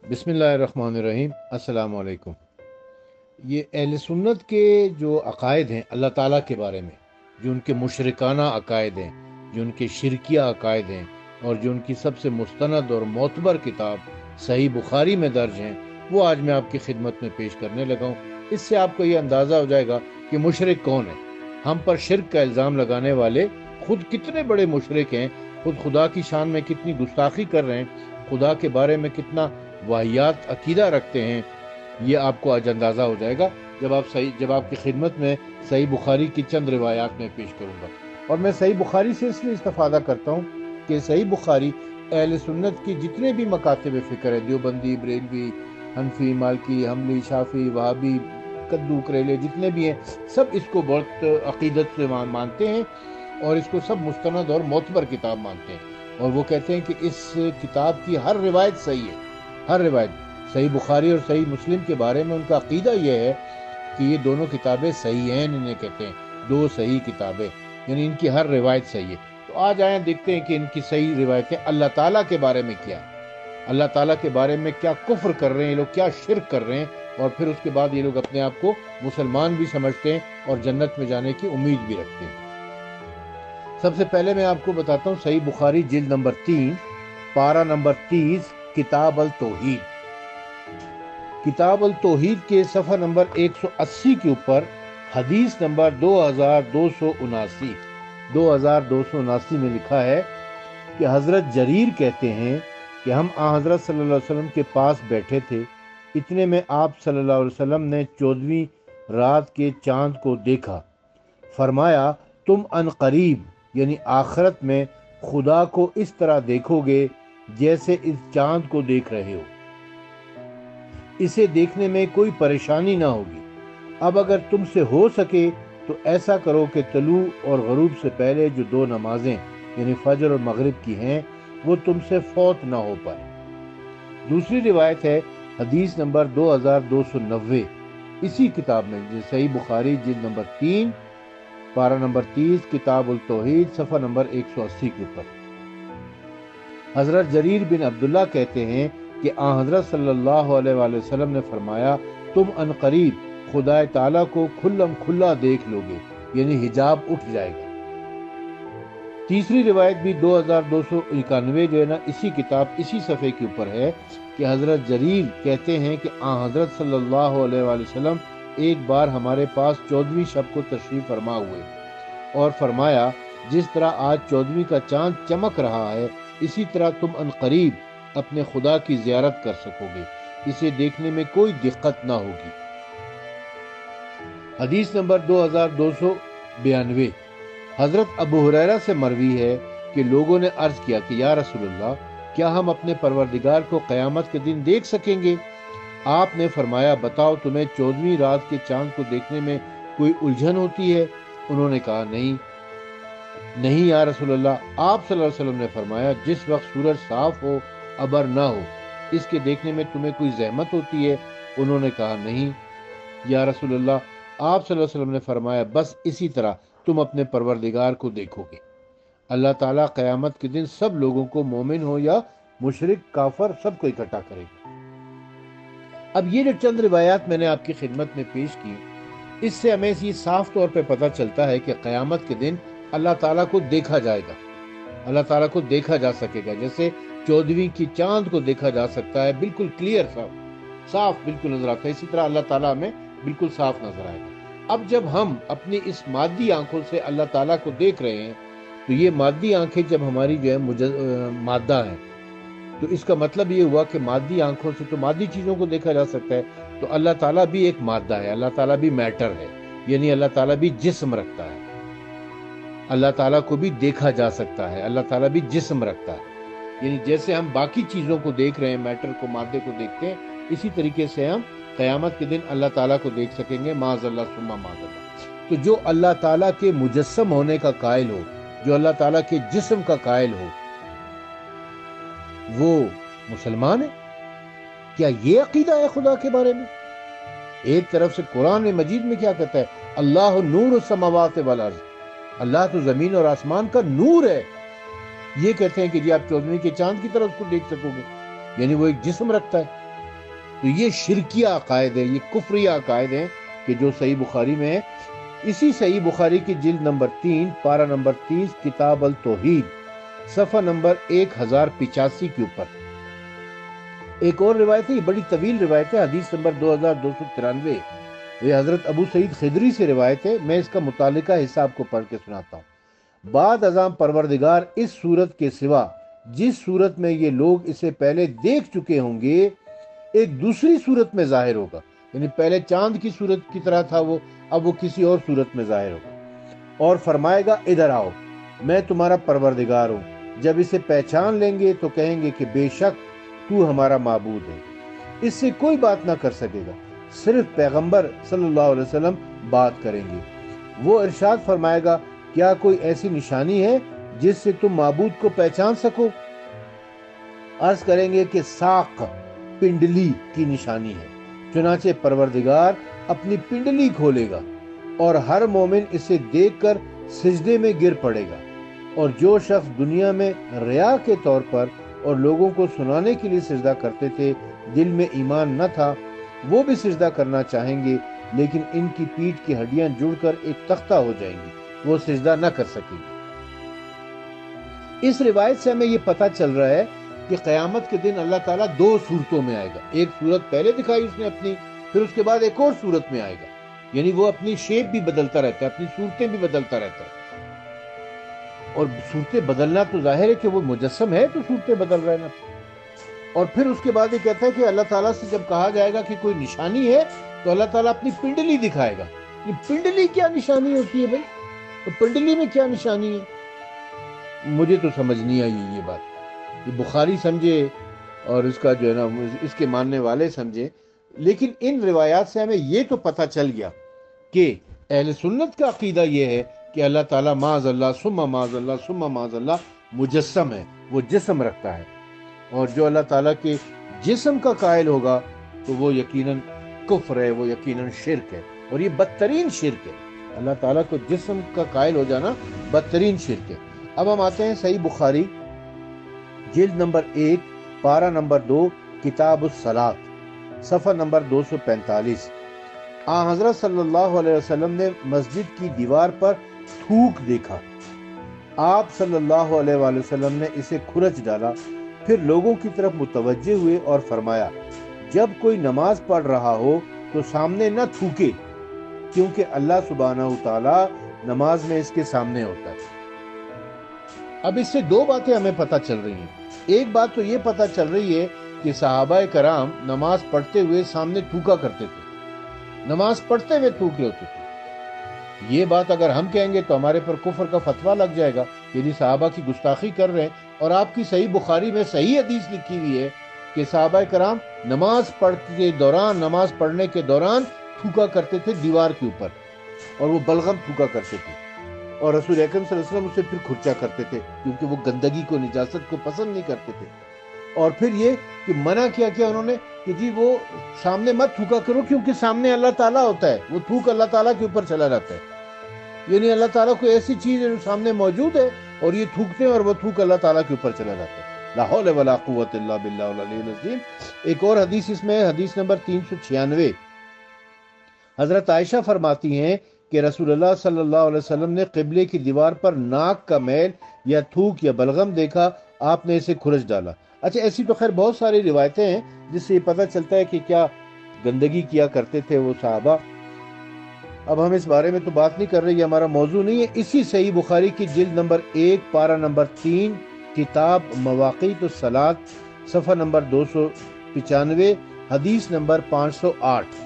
بسم اللہ الرحمن الرحیم۔ السلام علیکم۔ یہ اہل سنت کے جو عقائد ہیں اللہ تعالیٰ کے بارے میں، جو ان کے مشرکانہ عقائد ہیں، جو ان کے شرکیہ عقائد ہیں، اور جو ان کی سب سے مستند اور معتبر کتاب صحیح بخاری میں درج ہیں، وہ آج میں آپ کی خدمت میں پیش کرنے لگا ہوں۔ اس سے آپ کو یہ اندازہ ہو جائے گا کہ مشرک کون ہے۔ ہم پر شرک کا الزام لگانے والے خود کتنے بڑے مشرک ہیں، خود خدا کی شان میں کتنی گستاخی کر رہے ہیں، خدا کے بارے میں کتنا واہیات عقیدہ رکھتے ہیں، یہ آپ کو آج اندازہ ہو جائے گا جب آپ کی خدمت میں صحیح بخاری کی چند روایات میں پیش کروں گا۔ اور میں صحیح بخاری سے اس لیے استفادہ کرتا ہوں کہ صحیح بخاری اہل سنت کی جتنے بھی مکاتب فکر ہے، دیوبندی، بریلوی، حنفی، مالکی، حنبلی، شافعی، وہابی، کدو کریلے، جتنے بھی ہیں، سب اس کو بہت عقیدت سے مانتے ہیں، اور اس کو سب مستند اور معتبر کتاب مانتے ہیں، اور وہ کہتے ہیں کہ اس کتاب کی ہر روایت صحیح ہے، ہر روایت۔ صحیح بخاری اور صحیح مسلم کے بارے میں ان کا عقیدہ یہ ہے کہ یہ دونوں کتابیں صحیح ہیں، انہیں کہتے ہیں دو صحیح کتابیں، یعنی ان کی ہر روایت صحیح ہے۔ تو آج آئیں دیکھتے ہیں کہ ان کی صحیح روایتیں اللہ تعالیٰ کے بارے میں کیا ہے، اللہ تعالیٰ کے بارے میں کیا کفر کر رہے ہیں یہ لوگ، کیا شرک کر رہے ہیں، اور پھر اس کے بعد یہ لوگ اپنے آپ کو مسلمان بھی سمجھتے ہیں اور جنت میں جانے کی امید بھی رکھتے ہیں۔ سب سے پہلے میں آپ کو بتاتا ہوں صحیح بخاری جلد نمبر 3، پارہ نمبر 30، کتاب التوحید۔ کتاب التوحید کے صفحہ نمبر 180 کے اوپر حدیث نمبر 2279 میں لکھا ہے کہ حضرت جریر کہتے ہیں کہ ہم حضرت صلی اللہ علیہ وسلم کے پاس بیٹھے تھے، اتنے میں آپ صلی اللہ علیہ وسلم نے 14ویں رات کے چاند کو دیکھا، فرمایا تم ان قریب یعنی آخرت میں خدا کو اس طرح دیکھو گے جیسے اس چاند کو دیکھ رہے ہو، اسے دیکھنے میں کوئی پریشانی نہ ہوگی۔ اب اگر تم سے ہو سکے تو ایسا کرو کہ طلوع اور غروب سے پہلے جو 2 نمازیں یعنی فجر اور مغرب کی ہیں وہ تم سے فوت نہ ہو پائے۔ دوسری روایت ہے حدیث نمبر 2290 اسی کتاب میں، صحیح بخاری جلد نمبر 3، پارہ نمبر 30، کتاب التوحید، صفحہ نمبر 180 کے اوپر حضرت جریر بن عبداللہ کہتے ہیں کہ حضرت صلی اللہ علیہ وآلہ وسلم نے فرمایا تم ان قریب خدا تعالیٰ کو کھلم کھلا دیکھ لو گے، یعنی حجاب اٹھ جائے گا۔ تیسری روایت بھی 2291 جو ہے نا، اسی کتاب اسی صفحے کے اوپر ہے کہ حضرت جریر کہتے ہیں کہ حضرت صلی اللہ علیہ وآلہ وسلم ایک بار ہمارے پاس 14ویں شب کو تشریف فرما ہوئے اور فرمایا جس طرح آج 14ویں کا چاند چمک رہا ہے اسی طرح تم ان قریب اپنے خدا کی زیارت کر سکو گے، اسے دیکھنے میں کوئی دقت نہ ہوگی۔ حدیث نمبر 2292 حضرت ابو ہریرہ سے مروی ہے کہ لوگوں نے عرض کیا کہ یا رسول اللہ، کیا ہم اپنے پروردگار کو قیامت کے دن دیکھ سکیں گے؟ آپ نے فرمایا بتاؤ تمہیں 14ویں رات کے چاند کو دیکھنے میں کوئی الجھن ہوتی ہے؟ انہوں نے کہا نہیں یا رسول اللہ۔ آپ صلی اللہ علیہ وسلم نے فرمایا جس وقت سورج صاف ہو، ابر نہ ہو، اس کے دیکھنے میں تمہیں کوئی زحمت ہوتی ہے؟ انہوں نے کہا نہیں یا رسول اللہ۔ آپ صلی اللہ علیہ وسلم نے فرمایا بس اسی طرح تم اپنے پروردگار کو دیکھو گے۔ اللہ تعالیٰ قیامت کے دن سب لوگوں کو، مومن ہو یا مشرک کافر، سب کو اکٹھا کرے گا۔ اب یہ جو چند روایات میں نے آپ کی خدمت میں پیش کی، اس سے ہمیں یہ صاف طور پہ پتہ چلتا ہے کہ قیامت کے دن اللہ تعالیٰ کو دیکھا جائے گا، اللہ تعالیٰ کو دیکھا جا سکے گا، جیسے 14ویں کی چاند کو دیکھا جا سکتا ہے، بالکل کلیئر صاف بالکل نظر آتا ہے، اسی طرح اللہ تعالیٰ ہمیں بالکل صاف نظر آئے گا۔ اب جب ہم اپنی اس مادی آنکھوں سے اللہ تعالیٰ کو دیکھ رہے ہیں تو یہ مادی آنکھیں جب ہماری جو ہے مادہ ہیں، تو اس کا مطلب یہ ہوا کہ مادی آنکھوں سے تو مادی چیزوں کو دیکھا جا سکتا ہے، تو اللہ تعالیٰ بھی ایک مادہ ہے، اللہ تعالیٰ بھی میٹر ہے، یعنی اللہ تعالیٰ بھی جسم رکھتا ہے، اللہ تعالیٰ کو بھی دیکھا جا سکتا ہے، اللہ تعالیٰ بھی جسم رکھتا ہے، یعنی جیسے ہم باقی چیزوں کو دیکھ رہے ہیں، میٹر کو، مادے کو دیکھتے ہیں، اسی طریقے سے ہم قیامت کے دن اللہ تعالیٰ کو دیکھ سکیں گے، معاذ اللہ ثم معاذ اللہ۔ تو جو اللہ تعالیٰ کے مجسم ہونے کا قائل ہو، جو اللہ تعالیٰ کے جسم کا قائل ہو، وہ مسلمان ہے؟ کیا یہ عقیدہ ہے خدا کے بارے میں؟ ایک طرف سے قرآن مجید میں کیا کہتا ہے؟ اللہ نور السماوات والارض، اللہ تو زمین اور آسمان کا نور ہے۔ یہ کہتے ہیں کہ جی آپ 14ویں کے چاند کی طرف اس کو دیکھ سکو گے، یعنی وہ ایک جسم رکھتا ہے۔ تو یہ شرکیہ عقائد ہیں، یہ کفریہ عقائد ہیں کہ جو صحیح بخاری میں ہے۔ اسی صحیح بخاری کی جلد نمبر 3 پارہ نمبر 30 کتاب التوحید صفحہ نمبر 1085 کے اوپر ایک اور روایت ہے، یہ بڑی طویل روایت ہے، حدیث نمبر 2293، یہ حضرت ابو سعید خدری سے روایت ہے۔ میں اس کا متعلقہ حصہ آپ کو پڑھ کے سناتا ہوں۔ بعد ازاں پروردگار اس صورت کے سوا جس صورت میں یہ لوگ اسے پہلے دیکھ چکے ہوں گے ایک دوسری صورت میں ظاہر ہوگا، یعنی پہلے چاند کی صورت کی طرح تھا وہ، اب وہ کسی اور صورت میں ظاہر ہوگا، اور فرمائے گا ادھر آؤ میں تمہارا پروردگار ہوں۔ جب اسے پہچان لیں گے تو کہیں گے کہ بے شک تو ہمارا معبود ہے۔ اس سے کوئی بات نہ کر سکے گا، صرف پیغمبر صلی اللہ علیہ وسلم بات کریں گے۔ وہ ارشاد فرمائے گا کیا کوئی ایسی نشانی ہے جس سے تم معبود کو پہچان سکو؟ عرض کریں گے کہ ساق پنڈلی کی نشانی ہے۔ چنانچہ پروردگار اپنی پنڈلی کھولے گا اور ہر مومن اسے دیکھ کر سجدے میں گر پڑے گا، اور جو شخص دنیا میں ریا کے طور پر اور لوگوں کو سنانے کے لیے سجدہ کرتے تھے، دل میں ایمان نہ تھا، وہ بھی سجدہ کرنا چاہیں گے لیکن ان کی پیٹھ کی ہڈیاں جڑ کر ایک تختہ ہو جائیں گی، وہ سجدہ نہ کر سکیں گے۔ اس روایت سے ہمیں یہ پتہ چل رہا ہے کہ قیامت کے دن اللہ تعالیٰ دو صورتوں میں آئے گا، ایک صورت پہلے دکھائی اس نے اپنی، پھر اس کے بعد ایک اور صورت میں آئے گا، یعنی وہ اپنی شیپ بھی بدلتا رہتا ہے، اپنی صورتیں بھی بدلتا رہتا ہے، اور صورتیں بدلنا تو ظاہر ہے کہ وہ مجسم ہے تو صورتیں بدل رہے نا۔ اور پھر اس کے بعد یہ کہتا ہے کہ اللہ تعالیٰ سے جب کہا جائے گا کہ کوئی نشانی ہے تو اللہ تعالیٰ اپنی پنڈلی دکھائے گا۔ یہ پنڈلی کیا نشانی ہوتی ہے بھائی؟ تو پنڈلی میں کیا نشانی ہے؟ مجھے تو سمجھ نہیں آئی یہ بات، یہ بخاری سمجھے اور اس کا جو ہے نا اس کے ماننے والے سمجھے، لیکن ان روایات سے ہمیں یہ تو پتہ چل گیا کہ اہل سنت کا عقیدہ یہ ہے کہ اللہ تعالیٰ معاذ اللہ ثم معاذ اللہ ثم معاذ اللہ مجسم ہے، وہ جسم رکھتا ہے، اور جو اللہ تعالیٰ کے جسم کا قائل ہوگا تو وہ یقیناً کفر ہے، وہ یقیناً شرک ہے، اور یہ بدترین شرک ہے۔ اللہ تعالیٰ کو جسم کا قائل ہو جانا بدترین شرک ہے۔ اب ہم آتے ہیں صحیح بخاری جلد نمبر 1 پارہ نمبر 2 کتاب الصلاۃ صفحہ نمبر 245۔ حضرت صلی اللہ علیہ وسلم نے مسجد کی دیوار پر تھوک دیکھا، آپ صلی اللہ علیہ وآلہ وسلم نے اسے کھرچ ڈالا، پھر لوگوں کی طرف متوجہ ہوئے اور فرمایا جب کوئی نماز پڑھ رہا ہو تو سامنے نہ تھوکے، کیونکہ اللہ سبحانہ تعالیٰ نماز میں اس کے سامنے ہوتا ہے۔ اب اس سے دو باتیں ہمیں پتہ چل رہی ہیں۔ ایک بات تو یہ پتہ چل رہی ہے کہ صحابہ کرام نماز پڑھتے ہوئے سامنے تھوکا کرتے تھے، نماز پڑھتے ہوئے تھوک رہے ہوتے تھے۔ یہ بات اگر ہم کہیں گے تو ہمارے پر کفر کا فتویٰ لگ جائے گا، یعنی صحابہ کی گستاخی کر رہے ہیں، اور آپ کی صحیح بخاری میں صحیح حدیث لکھی ہوئی ہے کہ صحابہ کرام نماز پڑھنے کے دوران تھوکا کرتے تھے دیوار کے اوپر، اور وہ بلغم تھوکا کرتے تھے، اور رسول اکرم صلی اللہ علیہ وسلم اسے پھر کھرچا کرتے تھے کیونکہ وہ گندگی کو، نجاست کو پسند نہیں کرتے تھے۔ اور پھر یہ کہ منع کیا انہوں نے کہ جی وہ سامنے مت تھوکا کرو کیونکہ سامنے اللہ تعالیٰ ہوتا ہے، وہ تھوک اللہ تعالیٰ کے اوپر چلا جاتا ہے، یعنی اللہ تعالیٰ کوئی ایسی چیز ہے جو سامنے موجود ہے اور یہ تھوکتے ہیں اور وہ تھوک اللہ تعالیٰ کے اوپر چلا جاتا ہے۔ لا حول ولا قوت الا باللہ العلی العظیم۔ ایک اور حدیث اس میں حدیث نمبر 396، حضرت عائشہ فرماتی ہیں کہ رسول اللہ صلی اللہ علیہ وسلم نے قبلے کی دیوار پر ناک کا میل یا تھوک یا بلغم دیکھا، آپ نے اسے کھرچ ڈالا۔ اچھا، ایسی تو خیر بہت ساری روایتیں ہیں جس سے یہ پتہ چلتا ہے کہ کیا گندگی کیا کرتے تھے وہ صحابہ۔ اب ہم اس بارے میں تو بات نہیں کر رہے، یہ ہمارا موضوع نہیں ہے۔ اسی صحیح بخاری کی جلد نمبر 1 پارہ نمبر 3 کتاب مواقیت الصلاۃ صفحہ نمبر 295 حدیث نمبر 508،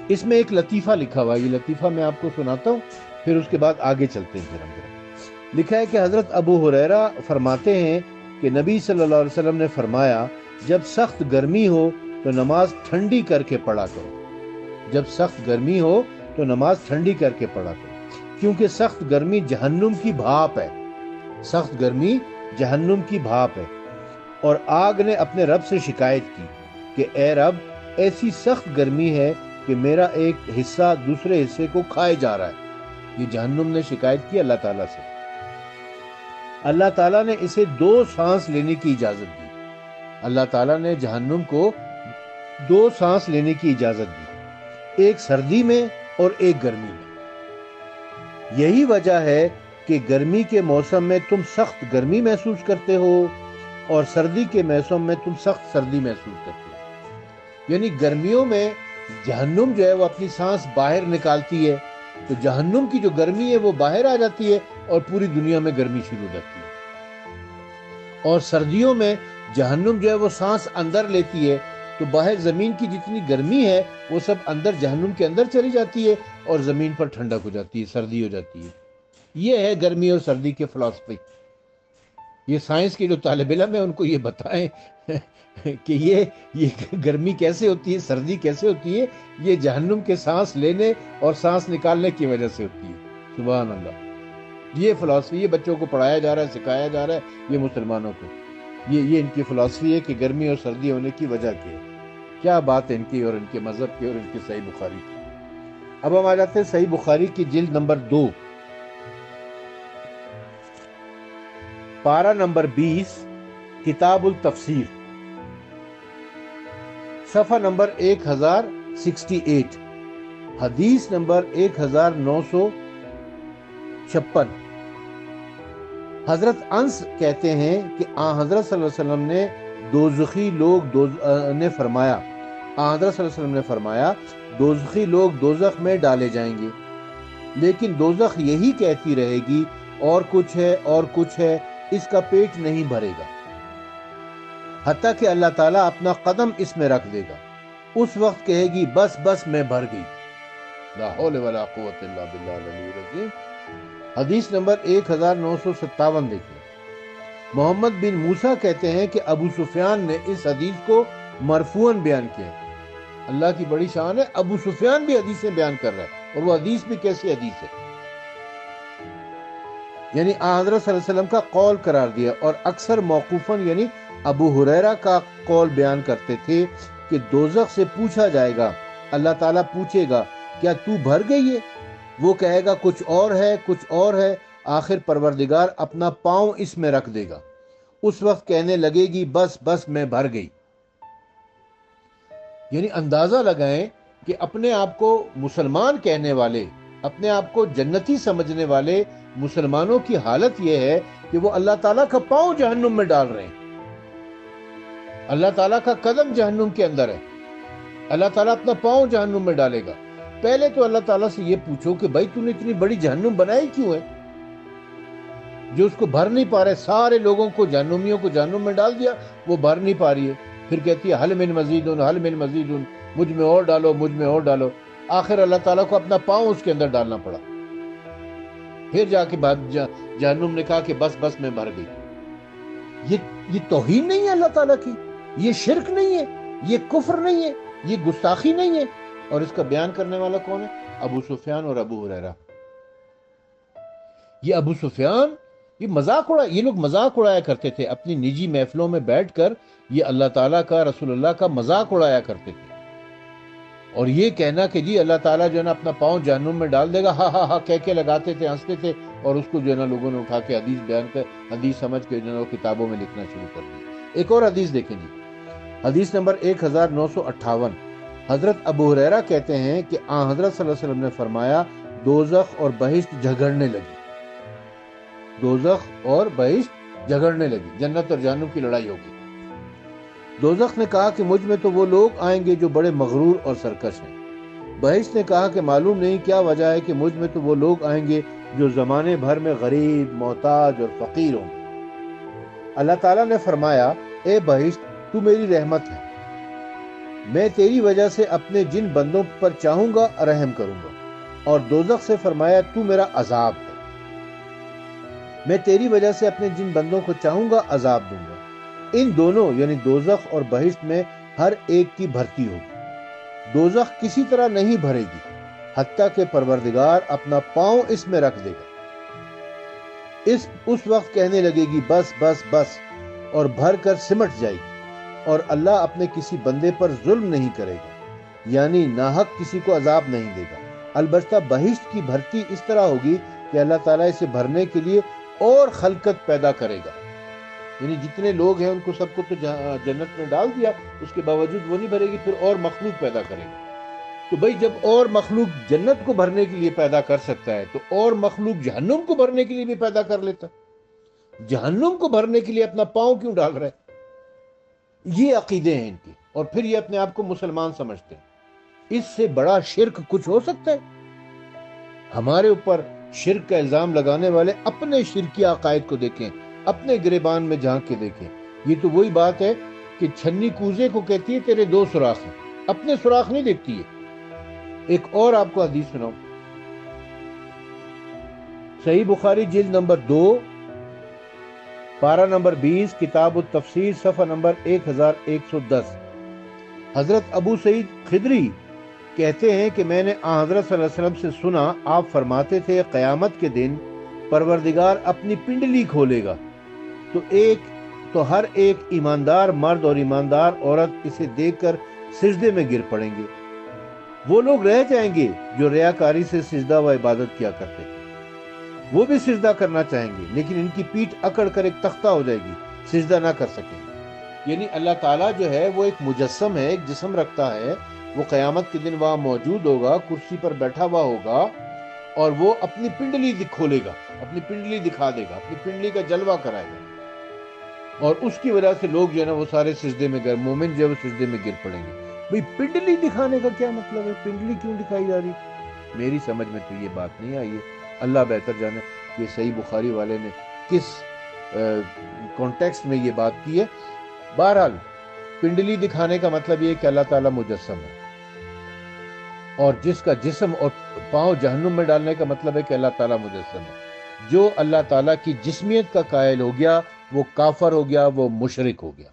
اس میں ایک لطیفہ لکھا ہوا ہے، یہ لطیفہ میں آپ کو سناتا ہوں، پھر اس کے بعد آگے چلتے ہیں۔ پھر ہم لکھا ہے کہ حضرت ابو ہریرہ فرماتے ہیں کہ نبی صلی اللہ علیہ وسلم نے فرمایا جب سخت گرمی ہو تو نماز ٹھنڈی کر کے پڑھا کرو، جب سخت گرمی ہو تو نماز ٹھنڈی کر کے پڑھا کرو، کیونکہ سخت گرمی جہنم کی بھاپ ہے، سخت گرمی جہنم کی بھاپ ہے، اور آگ نے اپنے رب سے شکایت کی کہ اے رب ایسی سخت گرمی ہے کہ میرا ایک حصہ دوسرے حصے کو کھائے جا رہا ہے۔ یہ جہنم نے شکایت کی اللہ تعالیٰ سے، اللہ تعالیٰ نے اسے 2 سانس لینے کی اجازت دی، اللہ تعالیٰ نے جہنم کو دو سانس لینے کی اجازت دی، ایک سردی میں اور ایک گرمی میں۔ یہی وجہ ہے کہ گرمی کے موسم میں تم سخت گرمی محسوس کرتے ہو اور سردی کے موسم میں تم سخت سردی محسوس کرتے ہو۔ یعنی گرمیوں میں جہنم جو ہے وہ اپنی سانس باہر نکالتی ہے، تو جہنم کی جو گرمی ہے وہ باہر آ جاتی ہے اور پوری دنیا میں گرمی شروع ہو جاتی ہے۔ اور سردیوں میں جہنم جو ہے وہ سانس اندر لیتی ہے، تو باہر زمین کی جتنی گرمی ہے وہ سب اندر جہنم کے اندر چلی جاتی ہے اور زمین پر ٹھنڈک ہو جاتی ہے، سردی ہو جاتی ہے۔ یہ ہے گرمی اور سردی کے فلسفے۔ یہ سائنس کے جو طالب علم ہیں ان کو یہ بتائیں کہ یہ گرمی کیسے ہوتی ہے، سردی کیسے ہوتی ہے، یہ جہنم کے سانس لینے اور سانس نکالنے کی وجہ سے ہوتی ہے۔ سبحان اللہ۔ یہ فلسفی، یہ بچوں کو پڑھایا جا رہا ہے، سکھایا جا رہا ہے، یہ مسلمانوں کو، یہ ان کی فلسفی ہے کہ گرمی اور سردی ہونے کی وجہ کیا ہے۔ کیا بات ہے ان کی اور ان کے مذہب کی اور ان کی صحیح بخاری کی۔ اب ہم آ جاتے ہیں صحیح بخاری کی جلد نمبر 2، پارہ نمبر 20، کتاب التفسیر، صفحہ نمبر 1068، حدیث نمبر 1956۔ حضرت انس کہتے ہیں کہ حضرت صلی اللہ علیہ وسلم نے دوزخی لوگ نے فرمایا، حضرت صلی اللہ علیہ وسلم نے فرمایا دوزخی لوگ دوزخ میں ڈالے جائیں گے، لیکن دوزخ یہی کہتی رہے گی اور کچھ ہے اور کچھ ہے، اس کا پیٹ نہیں بھرے گا، حتیٰ کہ اللہ تعالیٰ اپنا قدم اس میں رکھ دے گا۔ اس وقت کہے گی بس بس میں بھر گئی۔ لا حول ولا قوت الا باللہ العلی العظیم۔ حدیث نمبر 1957 دیکھیں۔ محمد بن موسیٰ کہتے ہیں کہ ابو سفیان نے اس حدیث کو مرفوعاً بیان کیا۔ اللہ کی بڑی شان ہے، ابو سفیان بھی حدیثیں بیان کر رہا ہے، اور وہ حدیث بھی کیسی حدیث ہے، یعنی حضرت صلی اللہ علیہ وسلم کا قول قرار دیا، اور اکثر موقوفاً یعنی ابو ہریرہ کا قول بیان کرتے تھے کہ دوزخ سے پوچھا جائے گا، اللہ تعالیٰ پوچھے گا کیا تو بھر گئی ہے؟ وہ کہے گا کچھ اور ہے، کچھ اور ہے، آخر پروردگار اپنا پاؤں اس میں رکھ دے گا، اس وقت کہنے لگے گی بس بس میں بھر گئی۔ یعنی اندازہ لگائیں کہ اپنے آپ کو مسلمان کہنے والے، اپنے آپ کو جنتی سمجھنے والے مسلمانوں کی حالت یہ ہے کہ وہ اللہ تعالیٰ کا پاؤں جہنم میں ڈال رہے ہیں، اللہ تعالیٰ کا قدم جہنم کے اندر ہے، اللہ تعالیٰ اپنا پاؤں جہنم میں ڈالے گا۔ پہلے تو اللہ تعالیٰ سے یہ پوچھو کہ بھائی تو نے اتنی بڑی جہنم بنائی کیوں ہے جو اس کو بھر نہیں پا رہے؟ سارے لوگوں کو، جہنمیوں کو جہنم میں ڈال دیا، وہ بھر نہیں پا رہی ہے، پھر کہتی ہے حل من مزیدن حل من مزیدن، مجھ میں اور ڈالو، مجھ میں اور ڈالو۔ آخر اللہ تعالیٰ کو اپنا پاؤں اس کے اندر ڈالنا پڑا، پھر جا کے بعد جہنم نے کہا کہ بس بس میں بھر گئی۔ یہ توہین نہیں ہے اللہ تعالیٰ کی، یہ شرک نہیں ہے، یہ کفر نہیں ہے، یہ گستاخی نہیں ہے، اور اس کا بیان کرنے والا کون ہے؟ ابو سفیان اور ابو ہریرہ۔ یہ ابو سفیان، یہ لوگ مذاق اڑایا کرتے تھے اپنی نجی محفلوں میں بیٹھ کر، یہ اللہ تعالیٰ کا، رسول اللہ کا مذاق اڑایا کرتے تھے، اور یہ کہنا کہ جی اللہ تعالیٰ جو ہے نا اپنا پاؤں جہنم میں ڈال دے گا، ہاں ہاں ہاں کہہ کے لگاتے تھے، ہنستے تھے، اور اس کو جو ہے نا لوگوں نے اٹھا کے حدیث بیان کر، حدیث سمجھ کے جو ہے نا کتابوں میں لکھنا شروع کر دیا۔ ایک اور حدیث دیکھیں جی، حدیث نمبر 1958۔ حضرت ابو ہریرہ کہتے ہیں کہ حضرت صلی اللہ علیہ وسلم نے فرمایا دوزخ اور بہشت جھگڑنے لگی، دوزخ اور بہشت جھگڑنے لگی، جنت اور جہنم کی لڑائی ہوگی۔ دوزخ نے کہا کہ مجھ میں تو وہ لوگ آئیں گے جو بڑے مغرور اور سرکش ہیں۔ بہشت نے کہا کہ معلوم نہیں کیا وجہ ہے کہ مجھ میں تو وہ لوگ آئیں گے جو زمانے بھر میں غریب، محتاج اور فقیر ہوں گے۔ اللہ تعالیٰ نے فرمایا اے بہشت تو میری رحمت ہے، میں تیری وجہ سے اپنے جن بندوں پر چاہوں گا رحم کروں گا، اور دوزخ سے فرمایا تو میرا عذاب ہے، میں تیری وجہ سے اپنے جن بندوں کو چاہوں گا عذاب دوں گا۔ ان دونوں یعنی دوزخ اور بہشت میں ہر ایک کی بھرتی ہوگی، دوزخ کسی طرح نہیں بھرے گی حتیٰ کہ پروردگار اپنا پاؤں اس میں رکھ دے گا۔ اس وقت کہنے لگے گی بس بس بس، اور بھر کر سمٹ جائے گی، اور اللہ اپنے کسی بندے پر ظلم نہیں کرے گا، یعنی ناحق کسی کو عذاب نہیں دے گا۔ البتہ بہشت کی بھرتی اس طرح ہوگی کہ اللہ تعالیٰ اسے بھرنے کے لیے اور خلقت پیدا کرے گا، یعنی جتنے لوگ ہیں ان کو سب کو تو جنت میں ڈال دیا، اس کے باوجود وہ نہیں بھرے گی، پھر اور مخلوق پیدا کرے گا۔ تو بھائی جب اور مخلوق جنت کو بھرنے کے لیے پیدا کر سکتا ہے تو اور مخلوق جہنم کو بھرنے کے لیے بھی پیدا کر لیتا۔ جہنم کو بھرنے کے لیے اپنا پاؤں کیوں ڈال رہا ہے؟ یہ عقیدے ہیں ان کی، اور پھر یہ اپنے آپ کو مسلمان سمجھتے ہیں۔ اس سے بڑا شرک کچھ ہو سکتا ہے؟ ہمارے اوپر شرک کا الزام لگانے والے اپنے شرکی عقائد کو دیکھیں، اپنے گریبان میں جھانک کے دیکھیں۔ یہ تو وہی بات ہے کہ چھنی کوزے کو کہتی ہے تیرے دو سوراخ ہیں، اپنے سوراخ نہیں دیکھتی ہے۔ ایک اور آپ کو حدیث سناؤں، صحیح بخاری جلد نمبر 2 پارہ نمبر 20 کتاب التفسیر صفحہ نمبر 1110۔ حضرت ابو سعید خدری کہتے ہیں کہ میں نے حضرت صلی اللہ علیہ وسلم سے سنا، آپ فرماتے تھے قیامت کے دن پروردگار اپنی پنڈلی کھولے گا تو ہر ایک ایماندار مرد اور ایماندار عورت اسے دیکھ کر سجدے میں گر پڑیں گے۔ وہ لوگ رہ جائیں گے جو ریاکاری سے سجدہ و عبادت کیا کرتے تھے، وہ بھی سجدہ کرنا چاہیں گے لیکن ان کی پیٹھ اکڑ کر ایک تختہ ہو جائے گی، سجدہ نہ کر سکیں گے۔ یعنی اللہ تعالیٰ جو ہے وہ ایک مجسم ہے، ایک جسم رکھتا ہے، وہ قیامت کے دن وہاں موجود ہوگا، کرسی پر بیٹھا ہوا ہوگا، اور وہ اپنی پنڈلی کھولے گا، اپنی پنڈلی دکھا دے گا، اپنی پنڈلی کا جلوہ کرائے گا، اور اس کی وجہ سے لوگ جو ہے نا وہ سارے سجدے میں مومن جو ہے وہ سجدے میں گر پڑیں گے۔ بھئی پنڈلی دکھانے کا کیا مطلب ہے؟ پنڈلی کیوں دکھائی جا رہی؟ میری سمجھ میں تو یہ بات نہیں آئی ہے، اللہ بہتر جانے کہ صحیح بخاری والے نے کس کانٹیکسٹ میں یہ بات کی ہے۔ بہرحال پنڈلی دکھانے کا مطلب یہ ہے کہ اللہ تعالیٰ مجسم ہے، اور جس کا جسم اور پاؤں جہنم میں ڈالنے کا مطلب ہے کہ اللہ تعالیٰ مجسم ہے۔ جو اللہ تعالیٰ کی جسمیت کا قائل ہو گیا وہ کافر ہو گیا، وہ مشرک ہو گیا۔